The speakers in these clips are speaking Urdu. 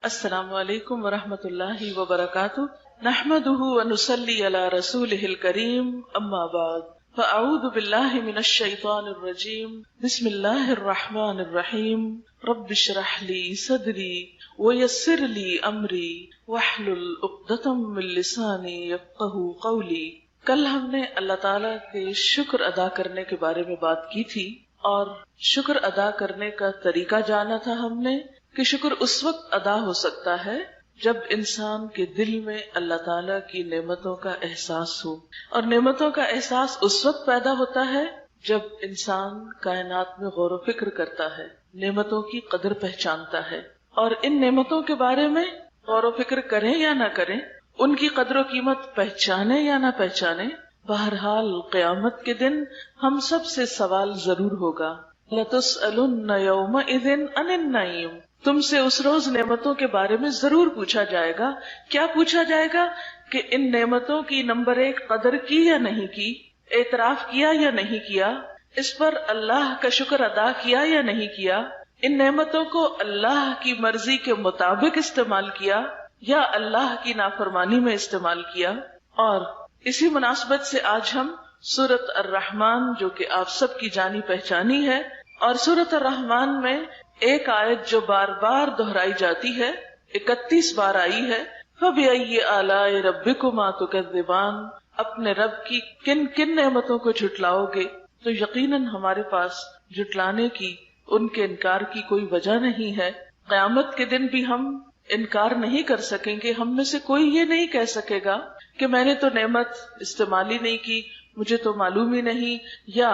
السلام علیکم ورحمۃ اللہ وبرکاتہ نحمده ونصلی علی رسولہ الکریم اما بعد فاعوذ باللہ من الشیطان الرجیم بسم اللہ الرحمن الرحیم رب اشرح لی صدری ویسر لی امری واحلل عقدۃ من لسانی یفقہوا قولی۔ کل ہم نے اللہ تعالیٰ کے شکر ادا کرنے کے بارے میں بات کی تھی اور شکر ادا کرنے کا طریقہ جانا تھا ہم نے کہ شکر اس وقت ادا ہو سکتا ہے جب انسان کے دل میں اللہ تعالیٰ کی نعمتوں کا احساس ہو، اور نعمتوں کا احساس اس وقت پیدا ہوتا ہے جب انسان کائنات میں غور و فکر کرتا ہے، نعمتوں کی قدر پہچانتا ہے، اور ان نعمتوں کے بارے میں غور و فکر کریں یا نہ کریں، ان کی قدر و قیمت پہچانے یا نہ پہچانے، بہرحال قیامت کے دن ہم سب سے سوال ضرور ہوگا۔ لَتُسْأَلُنَّ يَوْمَئِذٍ عَنِ النَّعِيمِ، تم سے اس روز نعمتوں کے بارے میں ضرور پوچھا جائے گا۔ کیا پوچھا جائے گا؟ کہ ان نعمتوں کی نمبر 1 قدر کی یا نہیں کی، اعتراف کیا یا نہیں کیا، اس پر اللہ کا شکر ادا کیا یا نہیں کیا، ان نعمتوں کو اللہ کی مرضی کے مطابق استعمال کیا یا اللہ کی نافرمانی میں استعمال کیا۔ اور اسی مناسبت سے آج ہم سورۃ الرحمن، جو کہ آپ سب کی جانی پہچانی ہے، اور سورۃ الرحمن میں ایک آیت جو بار بار دہرائی جاتی ہے، 31 بار آئی ہے، فَبِأَيِّ آلَاءِ رَبِّكُمَا تُكَذِّبَانِ، اپنے رب کی کن کن نعمتوں کو جھٹلاؤ گے؟ تو یقیناً ہمارے پاس جھٹلانے کی، ان کے انکار کی کوئی وجہ نہیں ہے۔ قیامت کے دن بھی ہم انکار نہیں کر سکیں گے، ہم میں سے کوئی یہ نہیں کہہ سکے گا کہ میں نے تو نعمت استعمال ہی نہیں کی، مجھے تو معلوم ہی نہیں، یا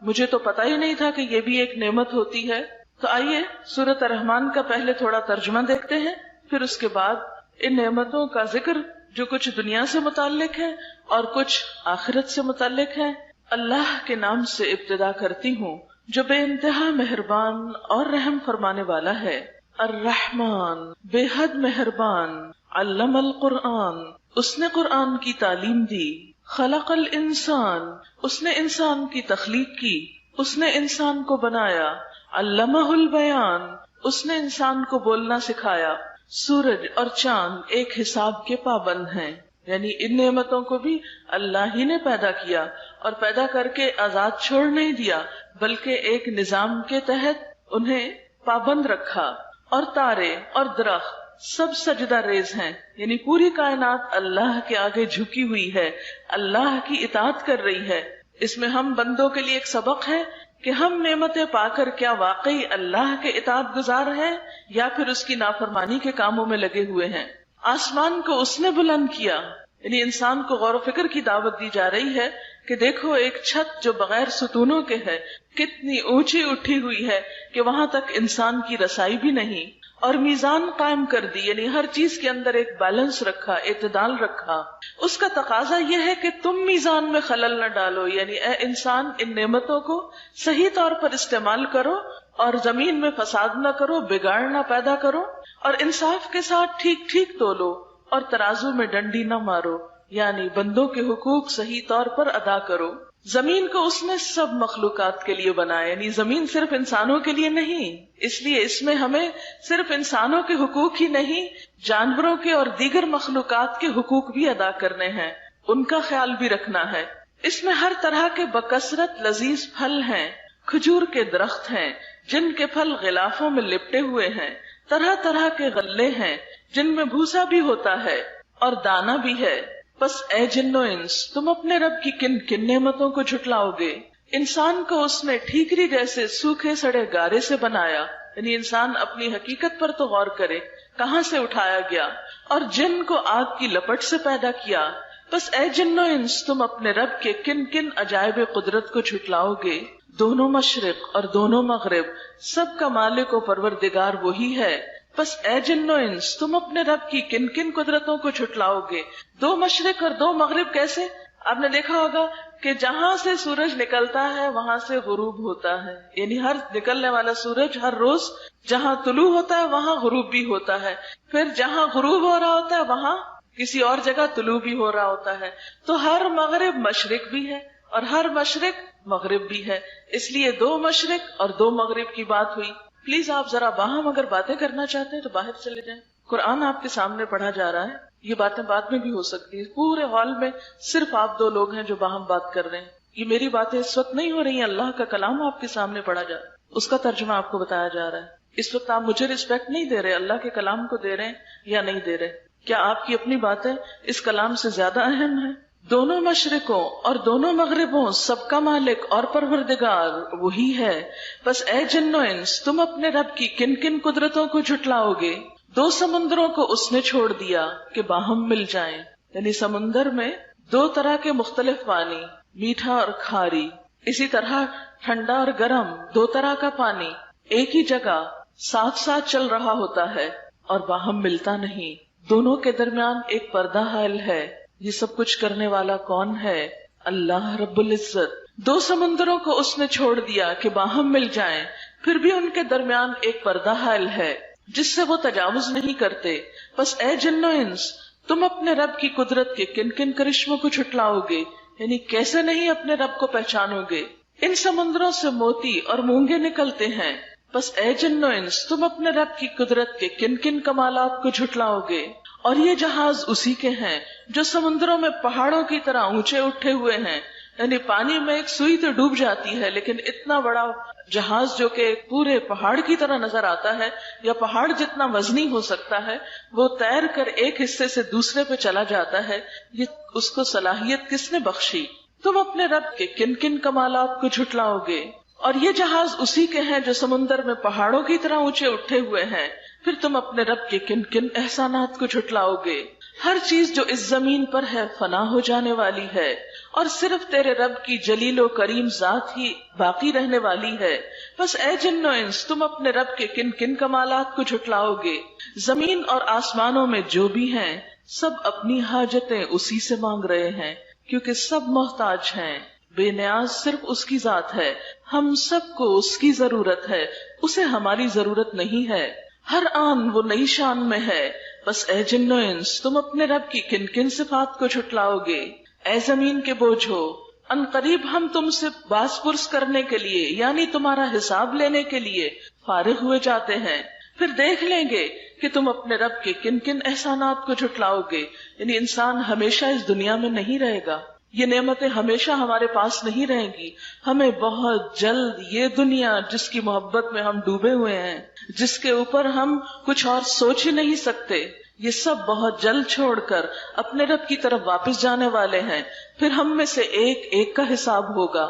مجھے تو پتہ ہی نہیں تھا کہ یہ بھی ایک نعمت ہوتی ہے۔ تو آئیے سورۃ الرحمن کا پہلے تھوڑا ترجمہ دیکھتے ہیں، پھر اس کے بعد ان نعمتوں کا ذکر جو کچھ دنیا سے متعلق ہے اور کچھ آخرت سے متعلق ہے۔ اللہ کے نام سے ابتدا کرتی ہوں جو بے انتہا مہربان اور رحم فرمانے والا ہے۔ الرحمن، بے حد مہربان، علم القرآن، اس نے قرآن کی تعلیم دی، خلق الانسان، اس نے انسان کی تخلیق کی، اس نے انسان کو بنایا، علمہ البیان، اس نے انسان کو بولنا سکھایا۔ سورج اور چاند ایک حساب کے پابند ہیں، یعنی ان نعمتوں کو بھی اللہ ہی نے پیدا کیا، اور پیدا کر کے آزاد چھوڑ نہیں دیا بلکہ ایک نظام کے تحت انہیں پابند رکھا۔ اور تارے اور درخت سب سجدہ ریز ہیں، یعنی پوری کائنات اللہ کے آگے جھکی ہوئی ہے، اللہ کی اطاعت کر رہی ہے۔ اس میں ہم بندوں کے لیے ایک سبق ہے کہ ہم نعمتیں پا کر کیا واقعی اللہ کے اطاعت گزار ہیں یا پھر اس کی نافرمانی کے کاموں میں لگے ہوئے ہیں۔ آسمان کو اس نے بلند کیا، یعنی انسان کو غور و فکر کی دعوت دی جا رہی ہے کہ دیکھو ایک چھت جو بغیر ستونوں کے ہے کتنی اونچی اٹھی ہوئی ہے کہ وہاں تک انسان کی رسائی بھی نہیں، اور میزان قائم کر دی، یعنی ہر چیز کے اندر ایک بیلنس رکھا، اعتدال رکھا۔ اس کا تقاضا یہ ہے کہ تم میزان میں خلل نہ ڈالو، یعنی اے انسان ان نعمتوں کو صحیح طور پر استعمال کرو اور زمین میں فساد نہ کرو، بگاڑ نہ پیدا کرو، اور انصاف کے ساتھ ٹھیک ٹھیک تولو اور ترازو میں ڈنڈی نہ مارو، یعنی بندوں کے حقوق صحیح طور پر ادا کرو۔ زمین کو اس نے سب مخلوقات کے لیے بنایا، یعنی زمین صرف انسانوں کے لیے نہیں، اس لیے اس میں ہمیں صرف انسانوں کے حقوق ہی نہیں، جانوروں کے اور دیگر مخلوقات کے حقوق بھی ادا کرنے ہیں، ان کا خیال بھی رکھنا ہے۔ اس میں ہر طرح کے بکثرت لذیذ پھل ہیں، کھجور کے درخت ہیں جن کے پھل غلافوں میں لپٹے ہوئے ہیں، طرح طرح کے غلے ہیں جن میں بھوسا بھی ہوتا ہے اور دانہ بھی ہے۔ بس اے جن و انس، تم اپنے رب کی کن کن نعمتوں کو جھٹلاؤ گے؟ انسان کو اس نے ٹھیکری جیسے سوکھے سڑے گارے سے بنایا، یعنی انسان اپنی حقیقت پر تو غور کرے، کہاں سے اٹھایا گیا، اور جن کو آگ کی لپٹ سے پیدا کیا۔ بس اے جن و انس، تم اپنے رب کے کن کن عجائب قدرت کو جھٹلاؤ گے؟ دونوں مشرق اور دونوں مغرب، سب کا مالک و پروردگار وہی ہے۔ بس اے جن و انس، تم اپنے رب کی کن کن قدرتوں کو جھٹلاؤ گے؟ 2 مشرق اور 2 مغرب کیسے؟ آپ نے دیکھا ہوگا کہ جہاں سے سورج نکلتا ہے وہاں سے غروب ہوتا ہے، یعنی ہر نکلنے والا سورج ہر روز جہاں طلوع ہوتا ہے وہاں غروب بھی ہوتا ہے، پھر جہاں غروب ہو رہا ہوتا ہے وہاں کسی اور جگہ طلوع بھی ہو رہا ہوتا ہے۔ تو ہر مغرب مشرق بھی ہے اور ہر مشرق مغرب بھی ہے، اس لیے 2 مشرق اور 2 مغرب کی بات ہوئی۔ پلیز آپ ذرا باہم اگر باتیں کرنا چاہتے ہیں تو باہر چلے جائیں، قرآن آپ کے سامنے پڑھا جا رہا ہے، یہ باتیں بعد میں بھی ہو سکتی ہیں، پورے ہال میں صرف آپ دو لوگ ہیں جو باہم بات کر رہے ہیں، یہ میری باتیں اس وقت نہیں ہو رہی ہیں، اللہ کا کلام آپ کے سامنے پڑھا جا رہا ہے، اس کا ترجمہ آپ کو بتایا جا رہا ہے۔ اس وقت آپ مجھے رسپیکٹ نہیں دے رہے، اللہ کے کلام کو دے رہے ہیں یا نہیں دے رہے؟ کیا آپ کی اپنی باتیں اس کلام سے زیادہ اہم ہیں؟ دونوں مشرقوں اور دونوں مغربوں سب کا مالک اور پروردگار وہی ہے، بس اے جن و انس تم اپنے رب کی کن کن قدرتوں کو جھٹلاؤ گے؟ دو سمندروں کو اس نے چھوڑ دیا کہ باہم مل جائیں، یعنی سمندر میں دو طرح کے مختلف پانی، میٹھا اور کھاری، اسی طرح ٹھنڈا اور گرم دو طرح کا پانی ایک ہی جگہ ساتھ ساتھ چل رہا ہوتا ہے اور باہم ملتا نہیں، دونوں کے درمیان ایک پردہ حائل ہے۔ یہ سب کچھ کرنے والا کون ہے؟ اللہ رب العزت۔ دو سمندروں کو اس نے چھوڑ دیا کہ باہم مل جائیں، پھر بھی ان کے درمیان ایک پردہ حائل ہے جس سے وہ تجاوز نہیں کرتے، بس اے جن و انس تم اپنے رب کی قدرت کے کن کن کرشموں کو جھٹلاؤ گے، یعنی کیسے نہیں اپنے رب کو پہچانو گے؟ ان سمندروں سے موتی اور مونگے نکلتے ہیں، بس اے جن و انس تم اپنے رب کی قدرت کے کن کن کمالات کو جھٹلاؤ گے؟ اور یہ جہاز اسی کے ہیں جو سمندروں میں پہاڑوں کی طرح اونچے اٹھے ہوئے ہیں، یعنی پانی میں ایک سوئی تو ڈوب جاتی ہے لیکن اتنا بڑا جہاز جو کہ پورے پہاڑ کی طرح نظر آتا ہے یا پہاڑ جتنا وزنی ہو سکتا ہے، وہ تیر کر ایک حصے سے دوسرے پہ چلا جاتا ہے، یہ اس کو صلاحیت کس نے بخشی؟ تم اپنے رب کے کن کن کمالات کو جھٹلاؤ گے؟ اور یہ جہاز اسی کے ہیں جو سمندر میں پہاڑوں کی طرح اونچے اٹھے ہوئے ہیں، پھر تم اپنے رب کے کن کن احسانات کو جھٹلاؤ گے؟ ہر چیز جو اس زمین پر ہے فنا ہو جانے والی ہے، اور صرف تیرے رب کی جلیل و کریم ذات ہی باقی رہنے والی ہے، بس اے جن و انس تم اپنے رب کے کن کن کمالات کو جھٹلاؤ گے؟ زمین اور آسمانوں میں جو بھی ہیں سب اپنی حاجتیں اسی سے مانگ رہے ہیں، کیونکہ سب محتاج ہیں، بے نیاز صرف اس کی ذات ہے، ہم سب کو اس کی ضرورت ہے، اسے ہماری ضرورت نہیں ہے، ہر آن وہ نئی شان میں ہے، بس اے جن و انس تم اپنے رب کی کن کن صفات کو جھٹلاؤ گے؟ اے زمین کے بوجھو، ان قریب ہم تم سے باز پرس کرنے کے لیے یعنی تمہارا حساب لینے کے لیے فارغ ہوئے جاتے ہیں، پھر دیکھ لیں گے کہ تم اپنے رب کے کن کن احسانات کو جھٹلاؤ گے۔ یعنی انسان ہمیشہ اس دنیا میں نہیں رہے گا، یہ نعمتیں ہمیشہ ہمارے پاس نہیں رہیں گی، ہمیں بہت جلد یہ دنیا جس کی محبت میں ہم ڈوبے ہوئے ہیں، جس کے اوپر ہم کچھ اور سوچ ہی نہیں سکتے، یہ سب بہت جلد چھوڑ کر اپنے رب کی طرف واپس جانے والے ہیں، پھر ہم میں سے ایک ایک کا حساب ہوگا،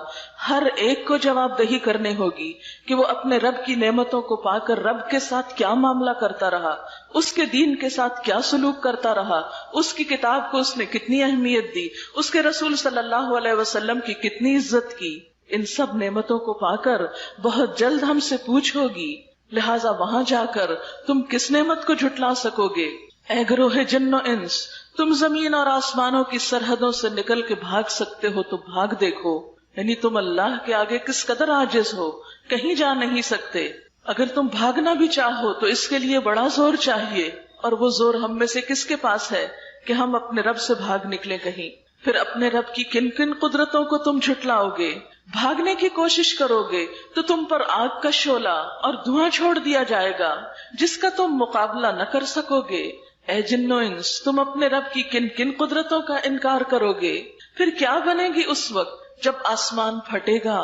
ہر ایک کو جواب دہی کرنے ہوگی کہ وہ اپنے رب کی نعمتوں کو پا کر رب کے ساتھ کیا معاملہ کرتا رہا، اس کے دین کے ساتھ کیا سلوک کرتا رہا، اس کی کتاب کو اس نے کتنی اہمیت دی، اس کے رسول صلی اللہ علیہ وسلم کی کتنی عزت کی۔ ان سب نعمتوں کو پا کر بہت جلد ہم سے پوچھ ہوگی، لہٰذا وہاں جا کر تم کس نعمت کو جھٹلا سکو گے؟ اے گروہ جن و انس، تم زمین اور آسمانوں کی سرحدوں سے نکل کے بھاگ سکتے ہو تو بھاگ دیکھو، یعنی تم اللہ کے آگے کس قدر عاجز ہو، کہیں جا نہیں سکتے۔ اگر تم بھاگنا بھی چاہو تو اس کے لیے بڑا زور چاہیے، اور وہ زور ہم میں سے کس کے پاس ہے کہ ہم اپنے رب سے بھاگ نکلیں کہیں؟ پھر اپنے رب کی کن کن قدرتوں کو تم جھٹلاؤ گے؟ بھاگنے کی کوشش کرو گے تو تم پر آگ کا شعلہ اور دھواں چھوڑ دیا جائے گا جس کا تم مقابلہ نہ کر سکو گے۔ اے جن و انس، تم اپنے رب کی کن کن قدرتوں کا انکار کرو گے؟ پھر کیا بنے گی اس وقت جب آسمان پھٹے گا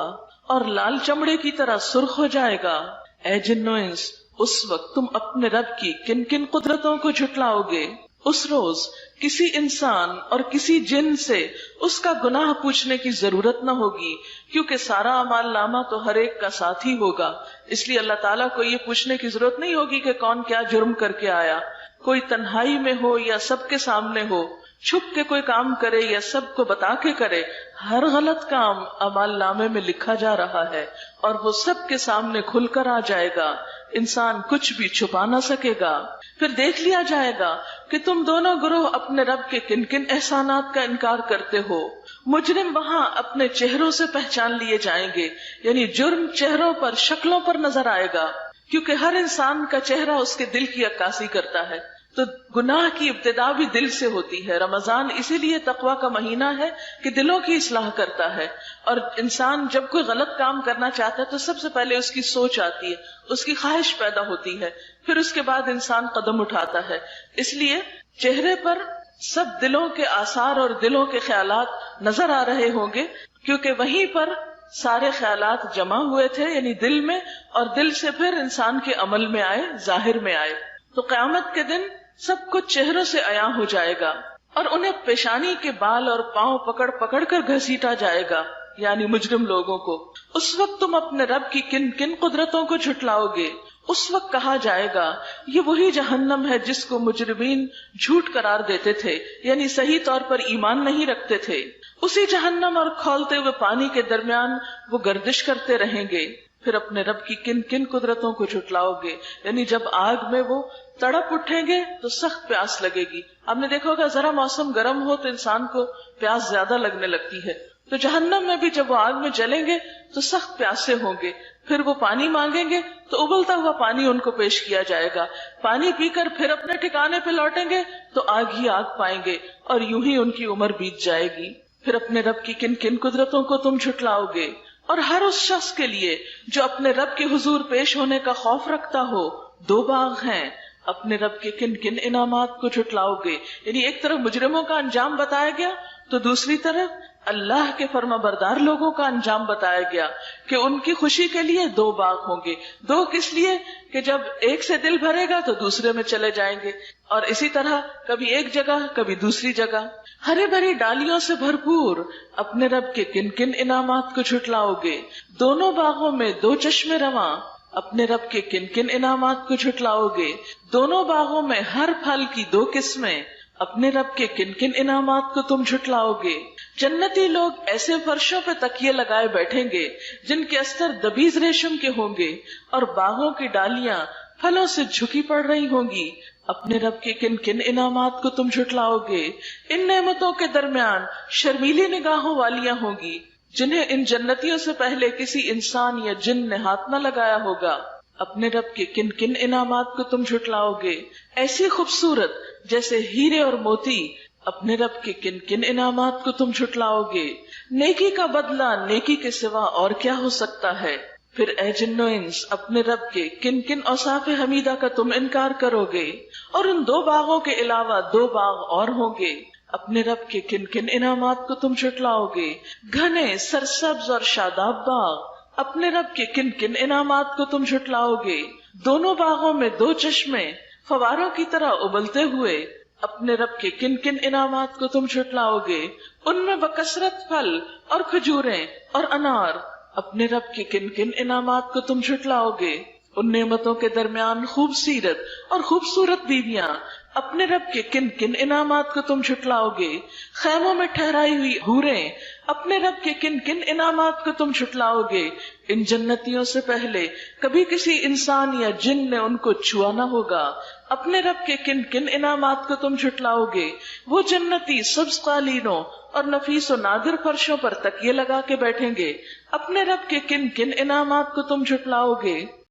اور لال چمڑے کی طرح سرخ ہو جائے گا؟ اے جن و انس، اس وقت تم اپنے رب کی کن کن قدرتوں کو جھٹلاؤ گے؟ اس روز کسی انسان اور کسی جن سے اس کا گناہ پوچھنے کی ضرورت نہ ہوگی، کیونکہ سارا اعمال نامہ تو ہر ایک کا ساتھ ہی ہوگا، اس لیے اللہ تعالیٰ کو یہ پوچھنے کی ضرورت نہیں ہوگی کہ کون کیا جرم کر کے آیا، کوئی تنہائی میں ہو یا سب کے سامنے ہو، چھپ کے کوئی کام کرے یا سب کو بتا کے کرے، ہر غلط کام اعمال نامے میں لکھا جا رہا ہے اور وہ سب کے سامنے کھل کر آ جائے گا، انسان کچھ بھی چھپا نہ سکے گا۔ پھر دیکھ لیا جائے گا کہ تم دونوں گروہ اپنے رب کے کن کن احسانات کا انکار کرتے ہو۔ مجرم وہاں اپنے چہروں سے پہچان لیے جائیں گے، یعنی جرم چہروں پر، شکلوں پر نظر آئے گا، کیونکہ ہر انسان کا چہرہ اس کے دل کی عکاسی کرتا ہے، تو گناہ کی ابتدا بھی دل سے ہوتی ہے۔ رمضان اسی لیے تقویٰ کا مہینہ ہے کہ دلوں کی اصلاح کرتا ہے، اور انسان جب کوئی غلط کام کرنا چاہتا ہے تو سب سے پہلے اس کی سوچ آتی ہے، اس کی خواہش پیدا ہوتی ہے پھر اس کے بعد انسان قدم اٹھاتا ہے. اس لیے چہرے پر سب دلوں کے آثار اور دلوں کے خیالات نظر آ رہے ہوں گے، کیونکہ وہیں پر سارے خیالات جمع ہوئے تھے، یعنی دل میں، اور دل سے پھر انسان کے عمل میں آئے، ظاہر میں آئے. تو قیامت کے دن سب کچھ چہروں سے عیاں ہو جائے گا، اور انہیں پیشانی کے بال اور پاؤں پکڑ پکڑ کر گھسیٹا جائے گا، یعنی مجرم لوگوں کو. اس وقت تم اپنے رب کی کن کن قدرتوں کو جھٹلاؤ گے؟ اس وقت کہا جائے گا یہ وہی جہنم ہے جس کو مجرمین جھوٹ قرار دیتے تھے، یعنی صحیح طور پر ایمان نہیں رکھتے تھے. اسی جہنم اور کھولتے ہوئے پانی کے درمیان وہ گردش کرتے رہیں گے. پھر اپنے رب کی کن کن قدرتوں کو جھٹلاؤ گے، یعنی جب آگ میں وہ تڑپ اٹھیں گے تو سخت پیاس لگے گی. آپ نے دیکھا ہوگا ذرا موسم گرم ہو تو انسان کو پیاس زیادہ لگنے لگتی ہے. تو جہنم میں بھی جب وہ آگ میں جلیں گے تو سخت پیاسے ہوں گے. پھر وہ پانی مانگیں گے تو ابلتا ہوا پانی ان کو پیش کیا جائے گا. پانی پی کر پھر اپنے ٹھکانے پہ لوٹیں گے تو آگ ہی آگ پائیں گے، اور یوں ہی ان کی عمر بیت جائے گی. پھر اپنے رب کی کن کن قدرتوں کو تم جھٹلاؤ گے؟ اور ہر اس شخص کے لیے جو اپنے رب کے حضور پیش ہونے کا خوف رکھتا ہو 2 باغ ہیں. اپنے رب کے کن کن انعامات کو جھٹلاؤ گے؟ یعنی ایک طرف مجرموں کا انجام بتایا گیا تو دوسری طرف اللہ کے فرما بردار لوگوں کا انجام بتایا گیا کہ ان کی خوشی کے لیے 2 باغ ہوں گے. 2 کس لیے؟ کہ جب ایک سے دل بھرے گا تو دوسرے میں چلے جائیں گے، اور اسی طرح کبھی ایک جگہ کبھی دوسری جگہ. ہری بھری ڈالیوں سے بھرپور اپنے رب کے کن کن انعامات کو جھٹلاؤ گے؟ دونوں باغوں میں 2 چشمے رواں اپنے رب کے کن کن انعامات کو جھٹلاؤ گے؟ دونوں باغوں میں ہر پھل کی 2 قسمیں اپنے رب کے کن کن انعامات کو تم جھٹلاؤ گے؟ جنتی لوگ ایسے فرشوں پہ تکیے لگائے بیٹھیں گے جن کے استر دبیز ریشم کے ہوں گے، اور باغوں کی ڈالیاں پھلوں سے جھکی پڑ رہی ہوں گی. اپنے رب کے کن کن انعامات کو تم جھٹلاؤ گے؟ ان نعمتوں کے درمیان شرمیلی نگاہوں والیاں ہوں گی جنہیں ان جنتیوں سے پہلے کسی انسان یا جن نے ہاتھ نہ لگایا ہوگا. اپنے رب کے کن کن انعامات کو تم جھٹلاؤ گے؟ ایسی خوبصورت جیسے ہیرے اور موتی اپنے رب کے کن کن انعامات کو تم جھٹلاؤ گے؟ نیکی کا بدلہ نیکی کے سوا اور کیا ہو سکتا ہے؟ پھر اے جن و انس اپنے رب کے کن کن اوصاف حمیدہ کا تم انکار کرو گے؟ اور ان 2 باغوں کے علاوہ 2 باغ اور ہوں گے. اپنے رب کے کن کن انعامات کو تم جھٹلاؤ گے؟ گھنے سرسبز اور شاداب باغ اپنے رب کے کن کن انعامات کو تم جھٹلاؤ گے؟ دونوں باغوں میں 2 چشمے فواروں کی طرح ابلتے ہوئے اپنے رب کے کن کن انعامات کو تم جھٹلاؤ گے؟ ان میں بکثرت پھل اور کھجوریں اور انار اپنے رب کے کن کن انعامات کو تم جھٹلاؤ گے؟ ان نعمتوں کے درمیان خوبصورت اور خوبصورت بیویاں اپنے رب کے کن کن انعامات کو تم جھٹلاؤ گے؟ خیموں میں ٹھہرائی ہوئی حوریں اپنے رب کے کن کن انعامات کو تم جھٹلاؤ گے؟ ان جنتیوں سے پہلے کبھی کسی انسان یا جن نے ان کو چھوا نہ ہوگا. اپنے رب کے کن کن انعامات کو تم جھٹلاؤ گے؟ وہ جنتی سبز قالینوں اور نفیس و نادر فرشوں پر تکیے لگا کے بیٹھیں گے. اپنے رب کے کن کن انعامات کو تم جھٹلاؤ گے؟